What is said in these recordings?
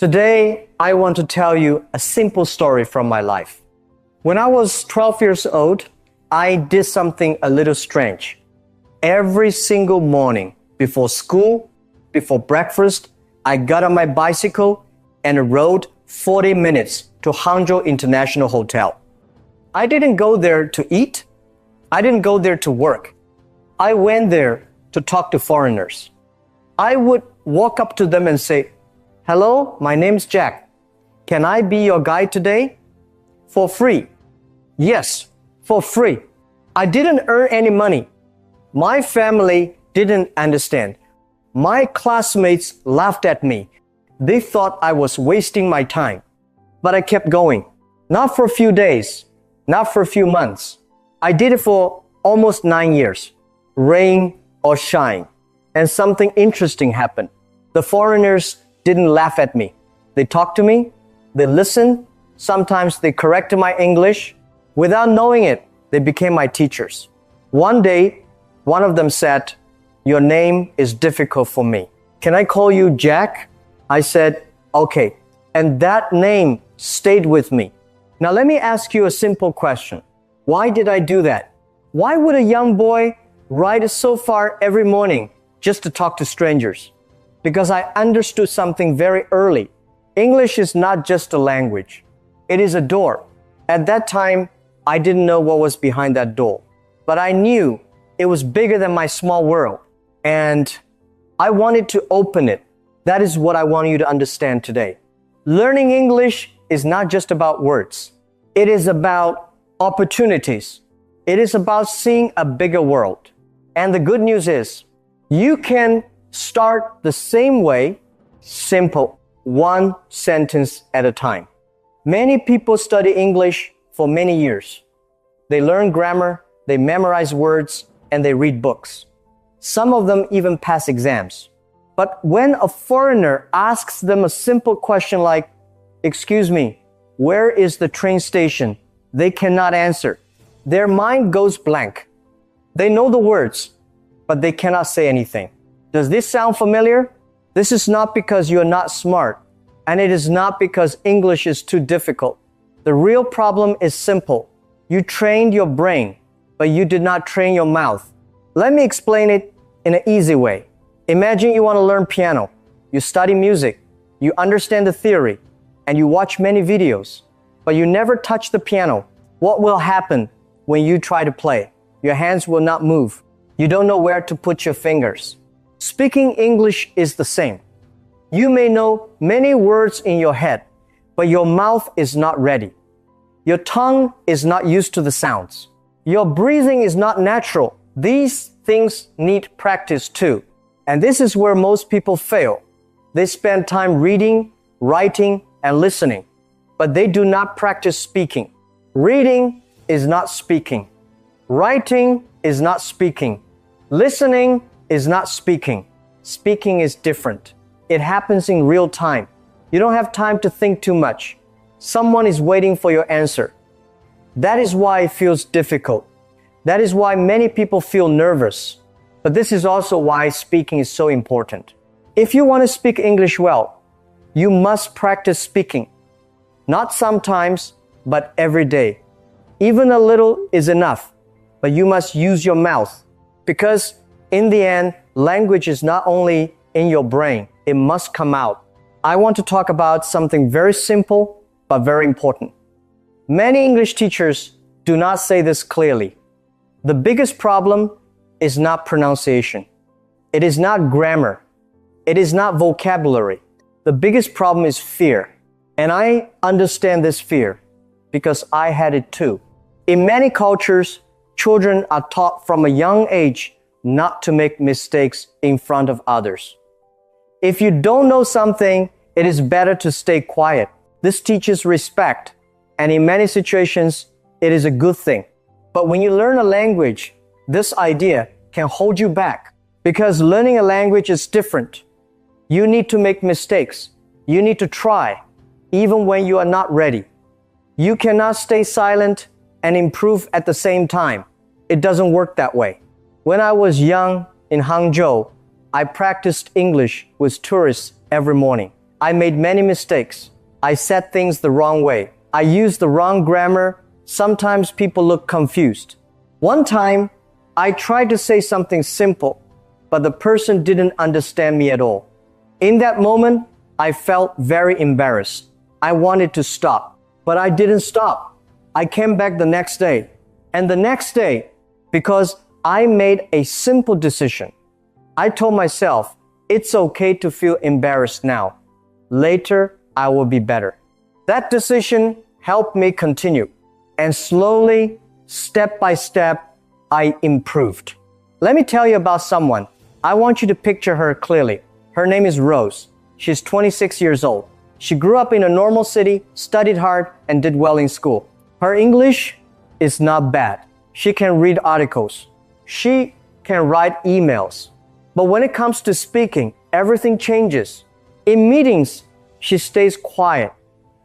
Today, I want to tell you a simple story from my life. When I was 12 years old, I did something a little strange. Every single morning, before school, before breakfast, I got on my bicycle and rode 40 minutes to Hangzhou International Hotel. I didn't go there to eat. I didn't go there to work. I went there to talk to foreigners. I would walk up to them and say, "Hello, my name's Jack. Can I be your guide today?" For free. Yes, for free. I didn't earn any money. My family didn't understand. My classmates laughed at me. They thought I was wasting my time. But I kept going. Not for a few days, not for a few months. I did it for almost 9 years. Rain or shine. And something interesting happened. The foreigners didn't laugh at me. They talked to me. They listened. Sometimes they corrected my English. Without knowing it, they became my teachers. One day, one of them said, "Your name is difficult for me. Can I call you Jack?" I said, "Okay." And that name stayed with me. Now let me ask you a simple question. Why did I do that? Why would a young boy ride so far every morning just to talk to strangers? Because I understood something very early. English is not just a language. It is a door. At that time, I didn't know what was behind that door. But I knew it was bigger than my small world. And I wanted to open it. That is what I want you to understand today. Learning English is not just about words. It is about opportunities. It is about seeing a bigger world. And the good news is, you can start the same way, simple, one sentence at a time. Many people study English for many years. They learn grammar, they memorize words, and they read books. Some of them even pass exams. But when a foreigner asks them a simple question like, "Excuse me, where is the train station?" they cannot answer. Their mind goes blank. They know the words, but they cannot say anything. Does this sound familiar? This is not because you're not smart, and it is not because English is too difficult. The real problem is simple. You trained your brain, but you did not train your mouth. Let me explain it in an easy way. Imagine you want to learn piano. You study music, you understand the theory, and you watch many videos, but you never touch the piano. What will happen when you try to play? Your hands will not move. You don't know where to put your fingers. Speaking English is the same. You may know many words in your head, but your mouth is not ready. Your tongue is not used to the sounds. Your breathing is not natural. These things need practice too. And this is where most people fail. They spend time reading, writing, and listening, but they do not practice speaking. Reading is not speaking. Writing is not speaking. Listening is not speaking. Speaking is different. It happens in real time. You don't have time to think too much. Someone is waiting for your answer. That is why it feels difficult. That is why many people feel nervous. But this is also why speaking is so important. If you want to speak English well, you must practice speaking. Not sometimes, but every day. Even a little is enough, but you must use your mouth. Because in the end, language is not only in your brain, it must come out. I want to talk about something very simple, but very important. Many English teachers do not say this clearly. The biggest problem is not pronunciation. It is not grammar. It is not vocabulary. The biggest problem is fear. And I understand this fear because I had it too. In many cultures, children are taught from a young age not to make mistakes in front of others. If you don't know something, it is better to stay quiet. This teaches respect, and in many situations, it is a good thing. But when you learn a language, this idea can hold you back because learning a language is different. You need to make mistakes. You need to try, even when you are not ready. You cannot stay silent and improve at the same time. It doesn't work that way. When I was young in Hangzhou, I practiced English with tourists every morning. I made many mistakes. I said things the wrong way. I used the wrong grammar. Sometimes people look confused. One time, I tried to say something simple, but the person didn't understand me at all. In that moment, I felt very embarrassed. I wanted to stop, but I didn't stop. I came back the next day, and the next day, because I made a simple decision. I told myself, it's okay to feel embarrassed now. Later, I will be better. That decision helped me continue, and slowly, step by step, I improved. Let me tell you about someone. I want you to picture her clearly. Her name is Rose. She's 26 years old. She grew up in a normal city, studied hard, and did well in school. Her English is not bad. She can read articles. She can write emails. But when it comes to speaking, everything changes. In meetings, she stays quiet.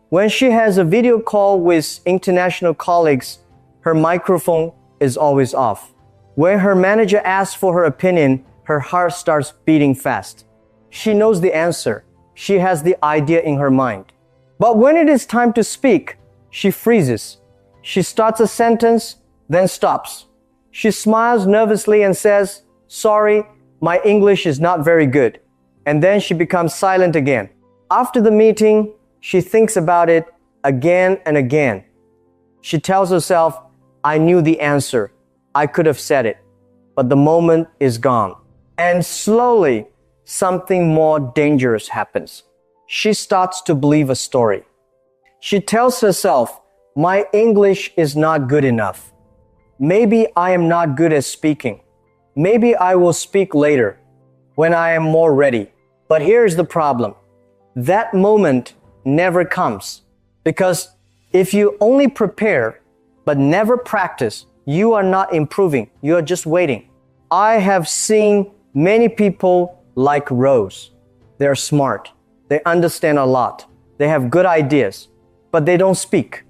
When she has a video call with international colleagues, her microphone is always off. When her manager asks for her opinion, her heart starts beating fast. She knows the answer. She has the idea in her mind. But when it is time to speak, she freezes. She starts a sentence, then stops. She smiles nervously and says, "Sorry, my English is not very good." And then she becomes silent again. After the meeting, she thinks about it again and again. She tells herself, "I knew the answer. I could have said it." But the moment is gone. And slowly, something more dangerous happens. She starts to believe a story. She tells herself, "My English is not good enough. Maybe I am not good at speaking. Maybe I will speak later when I am more ready." But here's the problem. That moment never comes, because if you only prepare but never practice, you are not improving. You are just waiting. I have seen many people like Rose. They're smart. They understand a lot. They have good ideas, but they don't speak.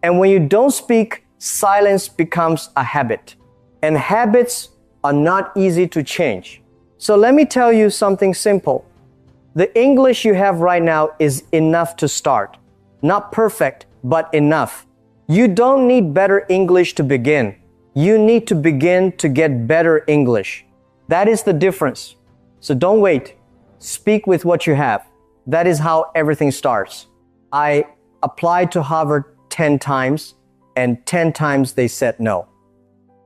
And when you don't speak, silence becomes a habit. And habits are not easy to change. So let me tell you something simple. The English you have right now is enough to start. Not perfect, but enough. You don't need better English to begin. You need to begin to get better English. That is the difference. So don't wait. Speak with what you have. That is how everything starts. I applied to Harvard 10 times, and 10 times they said no.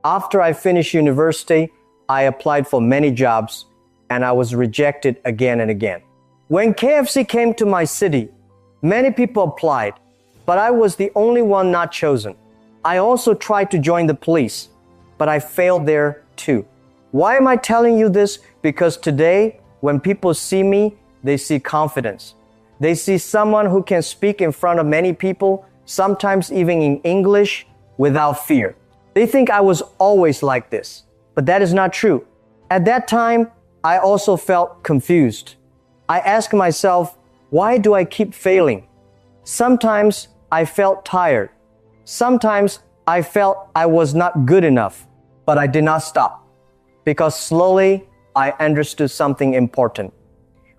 After I finished university, I applied for many jobs, and I was rejected again and again. When KFC came to my city, many people applied, but I was the only one not chosen. I also tried to join the police, but I failed there too. Why am I telling you this? Because today, when people see me, they see confidence. They see someone who can speak in front of many people, sometimes even in English, without fear. They think I was always like this, but that is not true. At that time, I also felt confused. I asked myself, why do I keep failing? Sometimes I felt tired. Sometimes I felt I was not good enough, but I did not stop, because slowly I understood something important.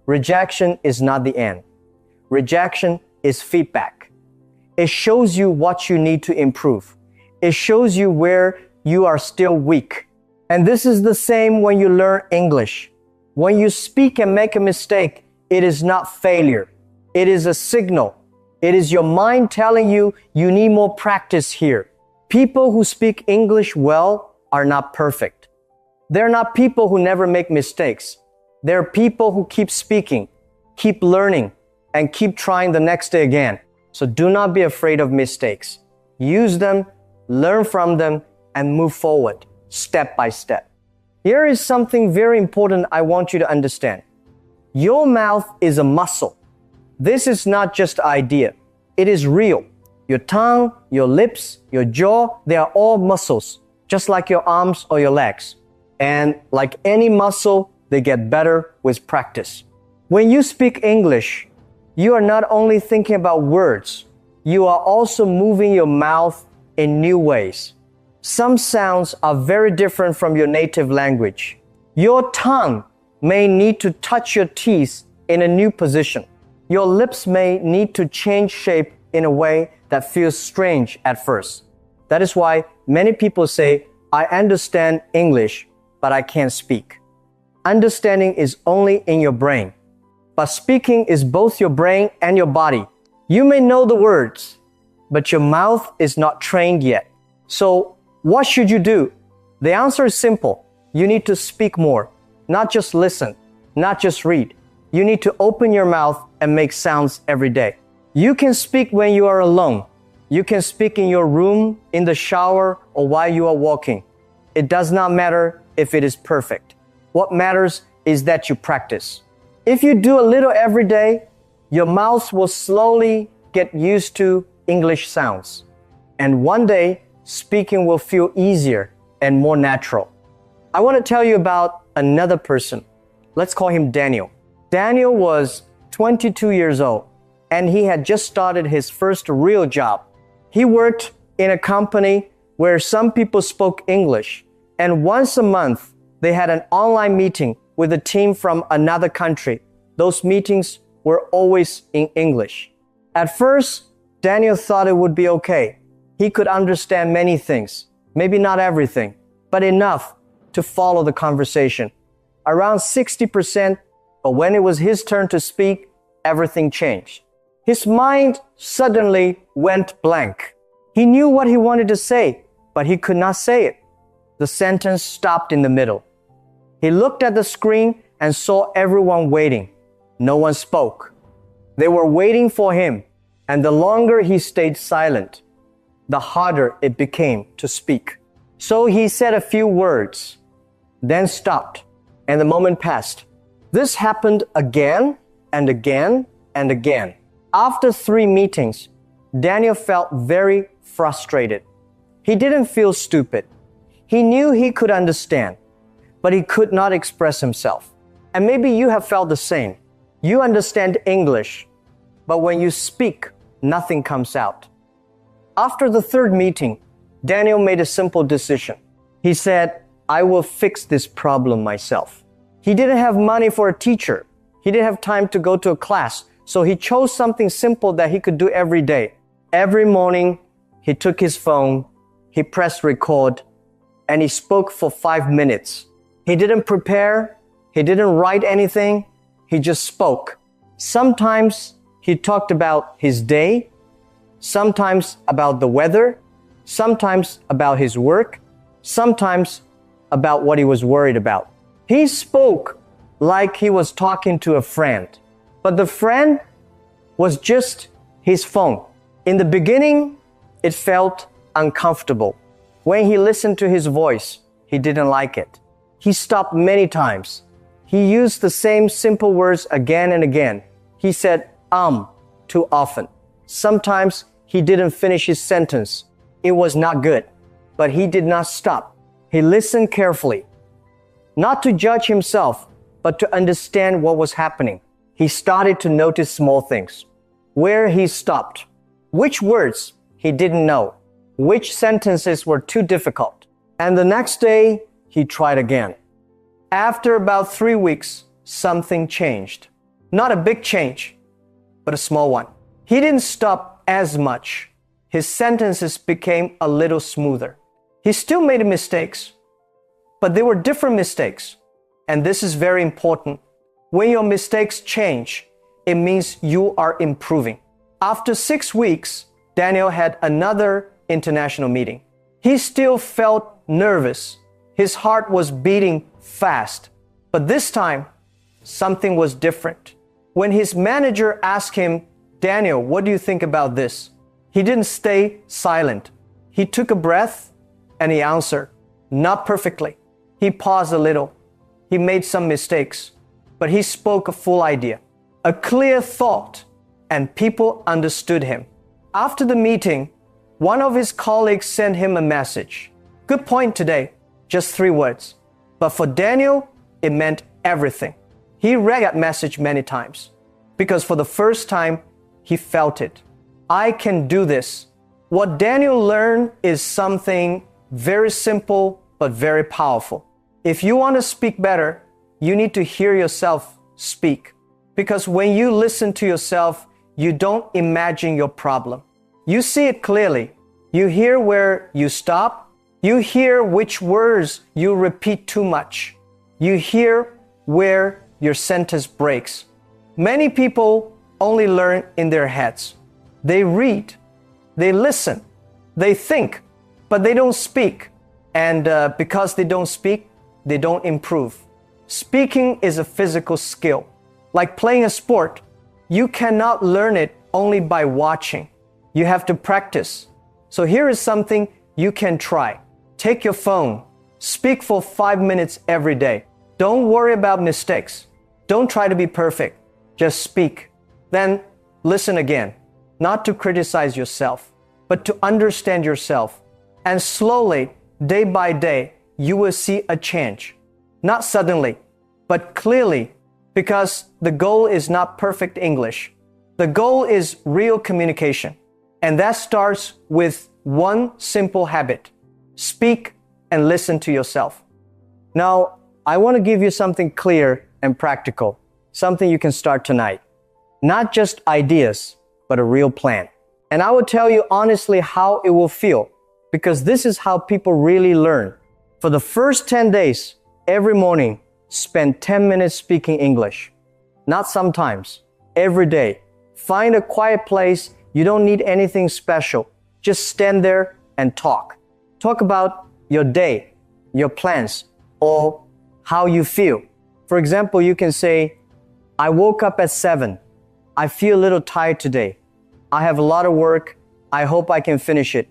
Rejection is not the end. Rejection is feedback. It shows you what you need to improve. It shows you where you are still weak. And this is the same when you learn English. When you speak and make a mistake, it is not failure. It is a signal. It is your mind telling you you need more practice here. People who speak English well are not perfect. They're not people who never make mistakes. They're people who keep speaking, keep learning, and keep trying the next day again. So do not be afraid of mistakes. Use them, learn from them, and move forward, step by step. Here is something very important I want you to understand. Your mouth is a muscle. This is not just an idea. It is real. Your tongue, your lips, your jaw, they are all muscles, just like your arms or your legs. And like any muscle, they get better with practice. When you speak English, you are not only thinking about words, you are also moving your mouth in new ways. Some sounds are very different from your native language. Your tongue may need to touch your teeth in a new position. Your lips may need to change shape in a way that feels strange at first. That is why many people say, I understand English, but I can't speak. Understanding is only in your brain, but speaking is both your brain and your body. You may know the words, but your mouth is not trained yet. So what should you do? The answer is simple. You need to speak more, not just listen, not just read. You need to open your mouth and make sounds every day. You can speak when you are alone. You can speak in your room, in the shower, or while you are walking. It does not matter if it is perfect. What matters is that you practice. If you do a little every day, your mouth will slowly get used to English sounds. And one day, speaking will feel easier and more natural. I want to tell you about another person. Let's call him Daniel. Daniel was 22 years old, and he had just started his first real job. He worked in a company where some people spoke English, and once a month, they had an online meeting with a team from another country. Those meetings were always in English. At first, Daniel thought it would be okay. He could understand many things, maybe not everything, but enough to follow the conversation. Around 60%, but when it was his turn to speak, everything changed. His mind suddenly went blank. He knew what he wanted to say, but he could not say it. The sentence stopped in the middle. He looked at the screen and saw everyone waiting. No one spoke. They were waiting for him, and the longer he stayed silent, the harder it became to speak. So he said a few words, then stopped, and the moment passed. This happened again and again and again. After 3 meetings, Daniel felt very frustrated. He didn't feel stupid. He knew he could understand, but he could not express himself. And maybe you have felt the same. You understand English, but when you speak, nothing comes out. After the 3rd meeting, Daniel made a simple decision. He said, I will fix this problem myself. He didn't have money for a teacher. He didn't have time to go to a class. So he chose something simple that he could do every day. Every morning, he took his phone, he pressed record, and he spoke for 5 minutes. He didn't prepare. He didn't write anything. He just spoke. Sometimes he talked about his day, sometimes about the weather, sometimes about his work, sometimes about what he was worried about. He spoke like he was talking to a friend, but the friend was just his phone. In the beginning, it felt uncomfortable. When he listened to his voice, he didn't like it. He stopped many times. He used the same simple words again and again. He said, too often. Sometimes he didn't finish his sentence. It was not good, but he did not stop. He listened carefully, not to judge himself, but to understand what was happening. He started to notice small things. Where he stopped, which words he didn't know, which sentences were too difficult. And the next day, he tried again. After about 3 weeks, something changed. Not a big change, but a small one. He didn't stop as much. His sentences became a little smoother. He still made mistakes, but they were different mistakes. And this is very important. When your mistakes change, it means you are improving. After 6 weeks, Daniel had another international meeting. He still felt nervous. His heart was beating fast. But this time, something was different. When his manager asked him, Daniel, what do you think about this? He didn't stay silent. He took a breath and he answered, not perfectly. He paused a little. He made some mistakes, but he spoke a full idea, a clear thought, and people understood him. After the meeting, one of his colleagues sent him a message. Good point today, just 3 words. But for Daniel, it meant everything. He read that message many times because for the first time, he felt it. I can do this. What Daniel learned is something very simple but very powerful. If you want to speak better, you need to hear yourself speak. Because when you listen to yourself, you don't imagine your problem. You see it clearly. You hear where you stop. You hear which words you repeat too much. You hear where your sentence breaks. Many people only learn in their heads. They read, they listen, they think, but they don't speak. And because they don't speak, they don't improve. Speaking is a physical skill. Like playing a sport, you cannot learn it only by watching. You have to practice. So here is something you can try. Take your phone. Speak for 5 minutes every day. Don't worry about mistakes. Don't try to be perfect. Just speak. Then listen again. Not to criticize yourself, but to understand yourself. And slowly, day by day, you will see a change. Not suddenly, but clearly, because the goal is not perfect English. The goal is real communication. And that starts with one simple habit. Speak and listen to yourself. Now, I want to give you something clear and practical, something you can start tonight. Not just ideas, but a real plan. And I will tell you honestly how it will feel, because this is how people really learn. For the first 10 days, every morning, spend 10 minutes speaking English. Not sometimes, every day. Find a quiet place. You don't need anything special. Just stand there and talk. Talk about your day, your plans, or how you feel. For example, you can say, I woke up at 7. I feel a little tired today. I have a lot of work. I hope I can finish it.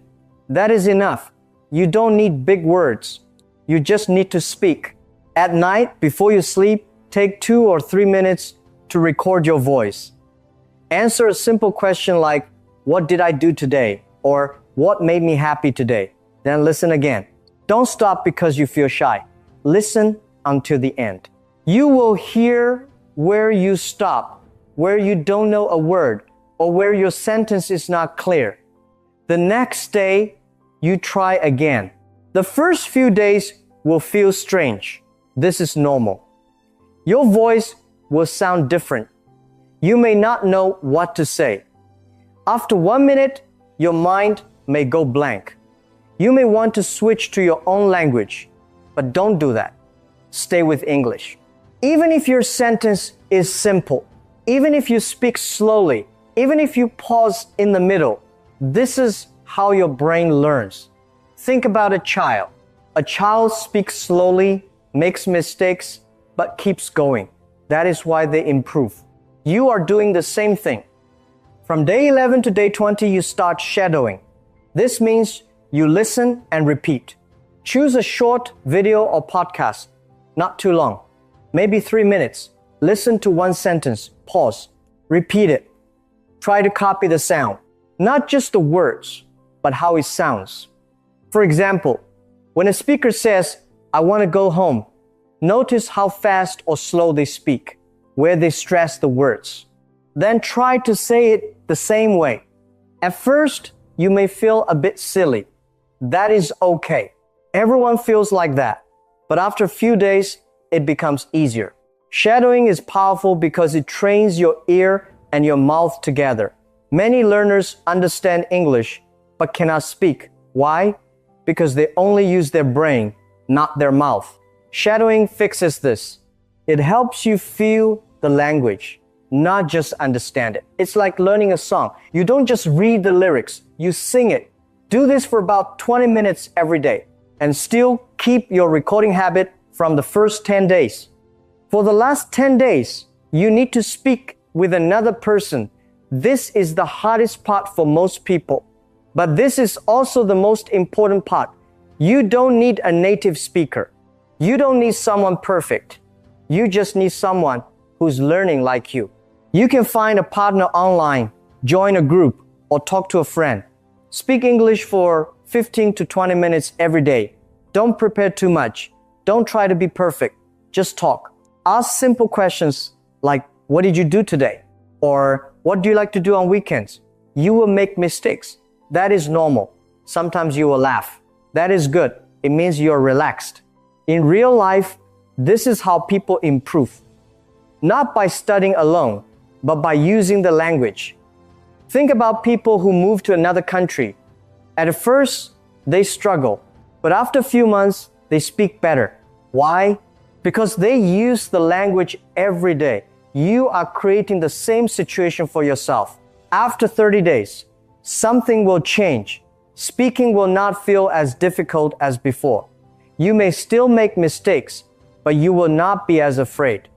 That is enough. You don't need big words. You just need to speak. At night, before you sleep, take 2 or 3 minutes to record your voice. Answer a simple question like, what did I do today? Or what made me happy today? Then listen again. Don't stop because you feel shy. Listen until the end. You will hear where you stop, where you don't know a word, or where your sentence is not clear. The next day, you try again. The first few days will feel strange. This is normal. Your voice will sound different. You may not know what to say. After 1 minute, your mind may go blank. You may want to switch to your own language, but don't do that. Stay with English. Even if your sentence is simple, even if you speak slowly, even if you pause in the middle, this is how your brain learns. Think about a child. A child speaks slowly, makes mistakes, but keeps going. That is why they improve. You are doing the same thing. From day 11 to day 20, you start shadowing. This means you listen and repeat. Choose a short video or podcast, not too long, maybe 3 minutes. Listen to one sentence, pause, repeat it. Try to copy the sound, not just the words, but how it sounds. For example, when a speaker says, I want to go home, notice how fast or slow they speak, where they stress the words. Then try to say it the same way. At first, you may feel a bit silly. That is okay. Everyone feels like that. But after a few days, it becomes easier. Shadowing is powerful because it trains your ear and your mouth together. Many learners understand English, but cannot speak. Why? Because they only use their brain, not their mouth. Shadowing fixes this. It helps you feel the language, not just understand it. It's like learning a song. You don't just read the lyrics, you sing it. Do this for about 20 minutes every day and still keep your recording habit from the first 10 days. For the last 10 days, you need to speak with another person. This is the hardest part for most people. But this is also the most important part. You don't need a native speaker. You don't need someone perfect. You just need someone who's learning like you. You can find a partner online, join a group, or talk to a friend. Speak English for 15 to 20 minutes every day. Don't prepare too much. Don't try to be perfect. Just talk. Ask simple questions like, what did you do today? Or what do you like to do on weekends? You will make mistakes. That is normal. Sometimes you will laugh. That is good. It means you're relaxed. In real life, this is how people improve. not by studying alone, but by using the language. Think about people who move to another country. At first, they struggle, but after a few months, they speak better. Why? Because they use the language every day. You are creating the same situation for yourself. After 30 days, something will change. Speaking will not feel as difficult as before. You may still make mistakes, but you will not be as afraid.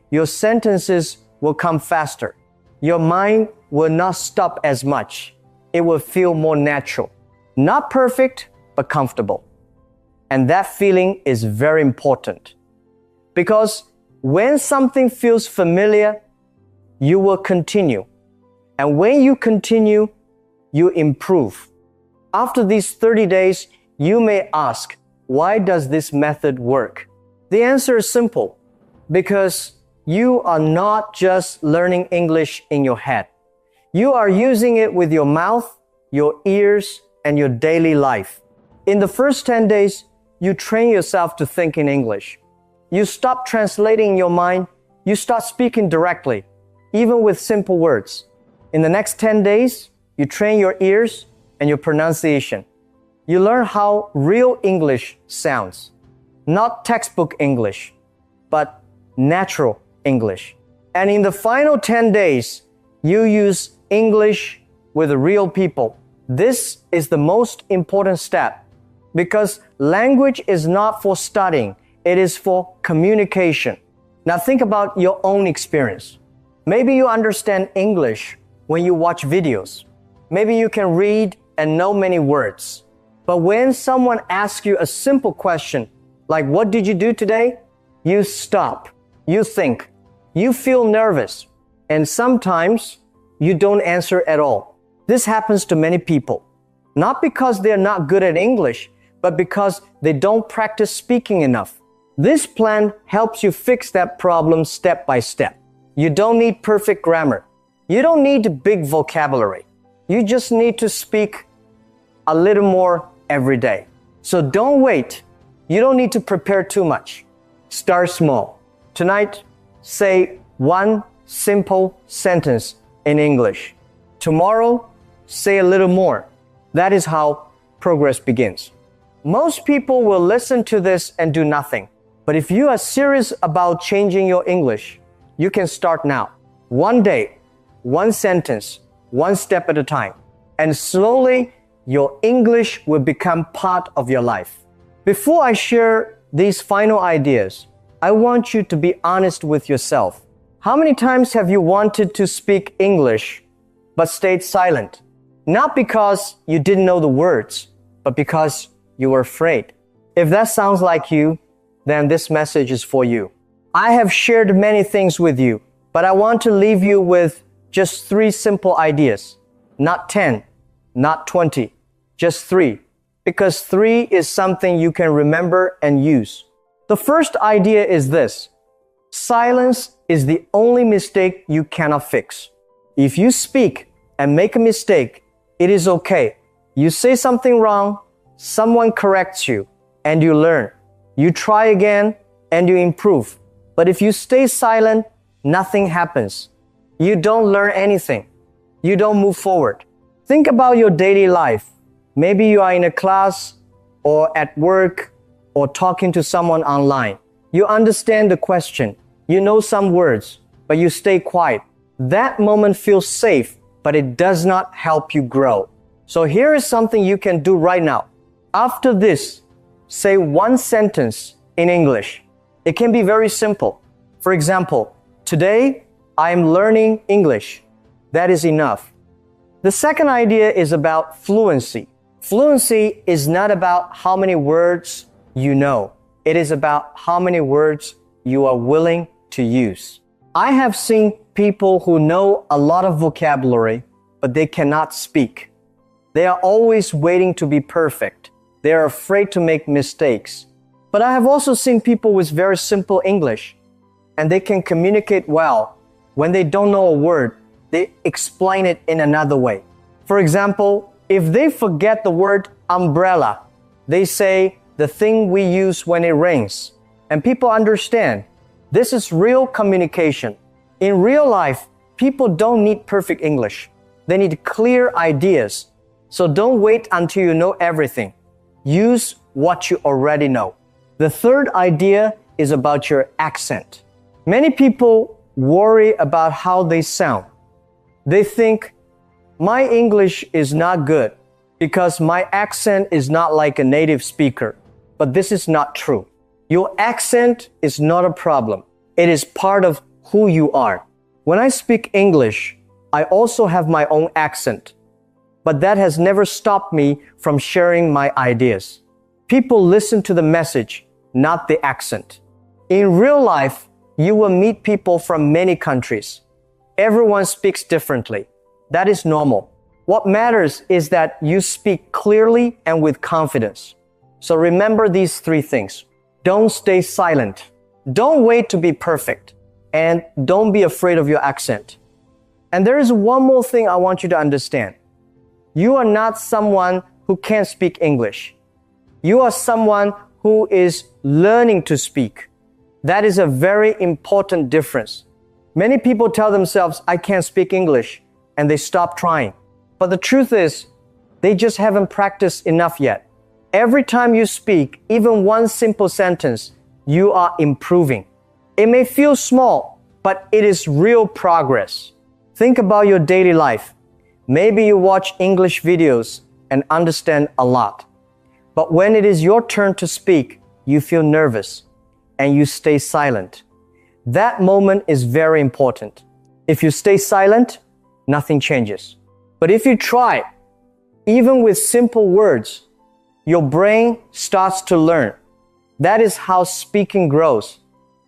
Your sentences will come faster. Your mind will not stop as much. It will feel more natural. Not perfect, but comfortable. And that feeling is very important. Because when something feels familiar, you will continue. And when you continue, you improve. After these 30 days, you may ask, why does this method work? The answer is simple. Because you are not just learning English in your head. You are using it with your mouth, your ears, and your daily life. In the first 10 days, you train yourself to think in English. You stop translating in your mind. You start speaking directly, even with simple words. In the next 10 days, you train your ears and your pronunciation. You learn how real English sounds. Not textbook English, but natural English. And in the final 10 days, you use English with real people. This is the most important step because language is not for studying. It is for communication. Now think about your own experience. Maybe you understand English when you watch videos. Maybe you can read and know many words. But when someone asks you a simple question, like what did you do today? You stop. You think. You feel nervous. And sometimes you don't answer at all. This happens to many people. Not because they're not good at English, but because they don't practice speaking enough. This plan helps you fix that problem step by step. You don't need perfect grammar. You don't need big vocabulary. You just need to speak a little more every day. So don't wait. You don't need to prepare too much. Start small. Tonight, say one simple sentence in English. Tomorrow, say a little more. That is how progress begins. Most people will listen to this and do nothing. But if you are serious about changing your English, you can start now. One day, one sentence, one step at a time. And slowly, your English will become part of your life. Before I share these final ideas, I want you to be honest with yourself. How many times have you wanted to speak English but stayed silent? Not because you didn't know the words, but because you were afraid. If that sounds like you, then this message is for you. I have shared many things with you, but I want to leave you with just 3 simple ideas. Not 10, not 20, just 3. Because 3 is something you can remember and use. The first idea is this. Silence is the only mistake you cannot fix. If you speak and make a mistake, it is okay. You say something wrong, someone corrects you, and you learn. You try again, and you improve. But if you stay silent, nothing happens. You don't learn anything. You don't move forward. Think about your daily life. Maybe you are in a class, or at work, or talking to someone online. You understand the question. You know some words, but you stay quiet. That moment feels safe, but it does not help you grow. So here is something you can do right now. After this, say one sentence in English. It can be very simple. For example, today I am learning English. That is enough. The second idea is about fluency. Fluency is not about how many words you know. It is about how many words you are willing to use. I have seen people who know a lot of vocabulary, but they cannot speak. They are always waiting to be perfect. They are afraid to make mistakes. But I have also seen people with very simple English, and they can communicate well. When they don't know a word, they explain it in another way. For example, if they forget the word umbrella, they say the thing we use when it rains. And people understand. This is real communication. In real life, people don't need perfect English. They need clear ideas. So don't wait until you know everything. Use what you already know. The third idea is about your accent. Many people worry about how they sound. They think, my English is not good because my accent is not like a native speaker. But this is not true. Your accent is not a problem. It is part of who you are. When I speak English, I also have my own accent. But that has never stopped me from sharing my ideas. People listen to the message, not the accent. In real life, you will meet people from many countries. Everyone speaks differently. That is normal. What matters is that you speak clearly and with confidence. So remember these three things. Don't stay silent. Don't wait to be perfect. And don't be afraid of your accent. And there is one more thing I want you to understand. You are not someone who can't speak English. You are someone who is learning to speak. That is a very important difference. Many people tell themselves, I can't speak English, and they stop trying. But the truth is, they just haven't practiced enough yet. Every time you speak, even one simple sentence, you are improving. It may feel small, but it is real progress. Think about your daily life. Maybe you watch English videos and understand a lot. But when it is your turn to speak, you feel nervous and you stay silent. That moment is very important. If you stay silent, nothing changes. But if you try, even with simple words, your brain starts to learn. That is how speaking grows.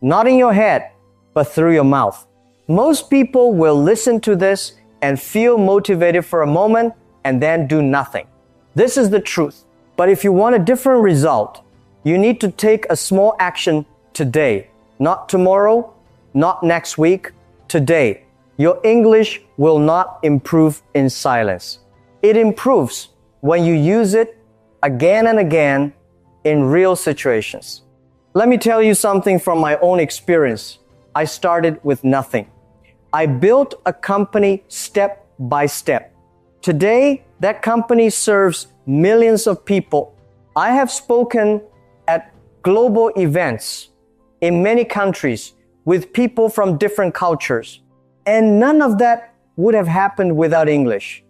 Not in your head, but through your mouth. Most people will listen to this and feel motivated for a moment and then do nothing. This is the truth. But if you want a different result, you need to take a small action today. Not tomorrow, not next week, today. Your English will not improve in silence. It improves when you use it again and again in real situations. Let me tell you something from my own experience. I started with nothing. I built a company step by step. Today, that company serves millions of people. I have spoken at global events in many countries with people from different cultures. And none of that would have happened without English.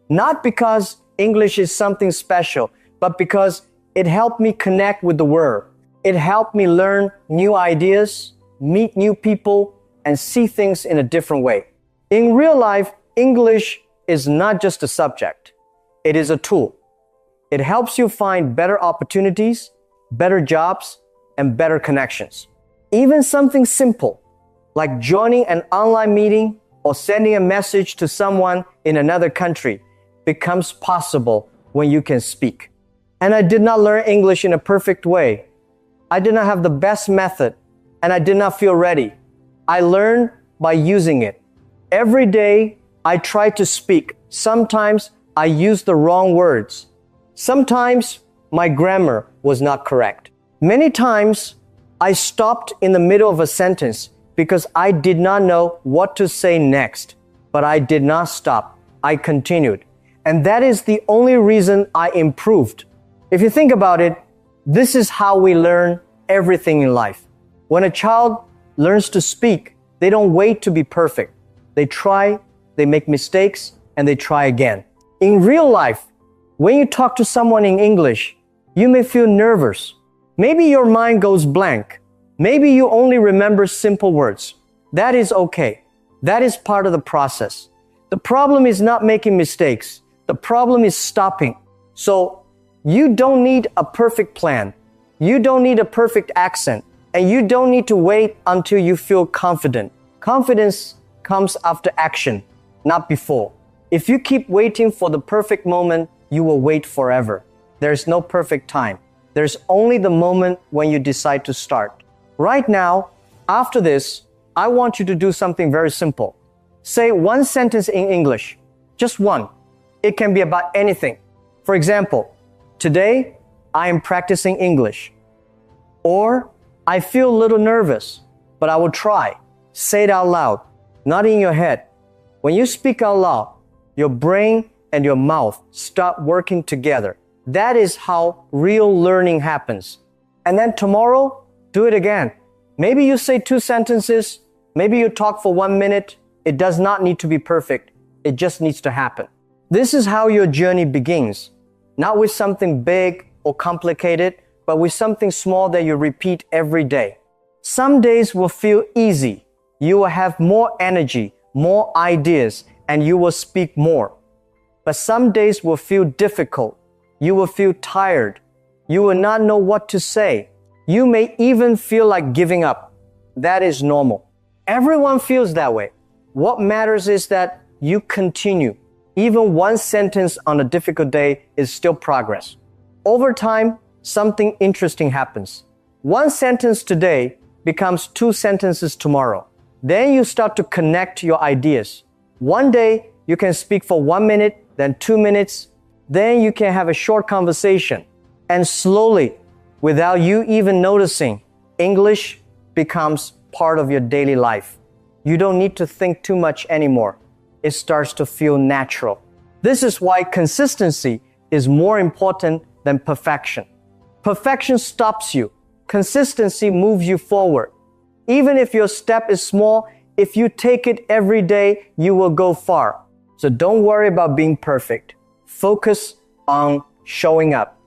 Not because English is something special, but because it helped me connect with the world. It helped me learn new ideas, meet new people, and see things in a different way. In real life, English is not just a subject. It is a tool. It helps you find better opportunities, better jobs, and better connections. Even something simple, like joining an online meeting or sending a message to someone in another country, becomes possible when you can speak. And I did not learn English in a perfect way. I did not have the best method, and I did not feel ready. I learned by using it. Every day, I try to speak. Sometimes I use the wrong words. Sometimes my grammar was not correct. Many times, I stopped in the middle of a sentence because I did not know what to say next. But I did not stop. I continued. And that is the only reason I improved. If you think about it, this is how we learn everything in life. When a child learns to speak, they don't wait to be perfect. They try, they make mistakes, and they try again. In real life, when you talk to someone in English, you may feel nervous. Maybe your mind goes blank. Maybe you only remember simple words. That is okay. That is part of the process. The problem is not making mistakes. The problem is stopping. So you don't need a perfect plan. You don't need a perfect accent. And you don't need to wait until you feel confident. Confidence comes after action, not before. If you keep waiting for the perfect moment, you will wait forever. There's no perfect time. There's only the moment when you decide to start. Right now, after this, I want you to do something very simple. Say one sentence in English, just one. It can be about anything. For example, today, I am practicing English. Or, I feel a little nervous, but I will try. Say it out loud. not in your head. When you speak out loud, your brain and your mouth start working together. That is how real learning happens. And then tomorrow, do it again. Maybe you say 2 sentences, maybe you talk for 1 minute. It does not need to be perfect. It just needs to happen. This is how your journey begins. Not with something big or complicated, but with something small that you repeat every day. Some days will feel easy. You will have more energy, more ideas, and you will speak more. But some days will feel difficult. You will feel tired. You will not know what to say. You may even feel like giving up. That is normal. Everyone feels that way. What matters is that you continue. Even 1 sentence on a difficult day is still progress. Over time, something interesting happens. 1 sentence today becomes 2 sentences tomorrow. Then you start to connect your ideas. One day, you can speak for 1 minute, then 2 minutes. Then you can have a short conversation. And slowly, without you even noticing, English becomes part of your daily life. You don't need to think too much anymore. It starts to feel natural. This is why consistency is more important than perfection. Perfection stops you. Consistency moves you forward. Even if your step is small, if you take it every day, you will go far. So don't worry about being perfect. Focus on showing up.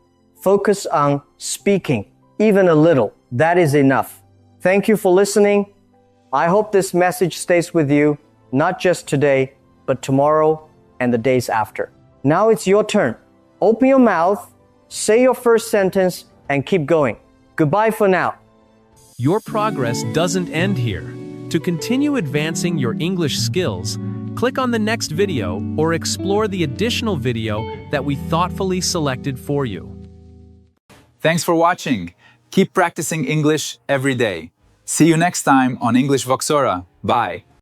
Focus on speaking, even a little. That is enough. Thank you for listening. I hope this message stays with you, not just today, but tomorrow and the days after. Now it's your turn. Open your mouth, say your first sentence, and keep going. Goodbye for now. Your progress doesn't end here. To continue advancing your English skills, click on the next video or explore the additional video that we thoughtfully selected for you. Thanks for watching. Keep practicing English every day. See you next time on English Voxora. Bye.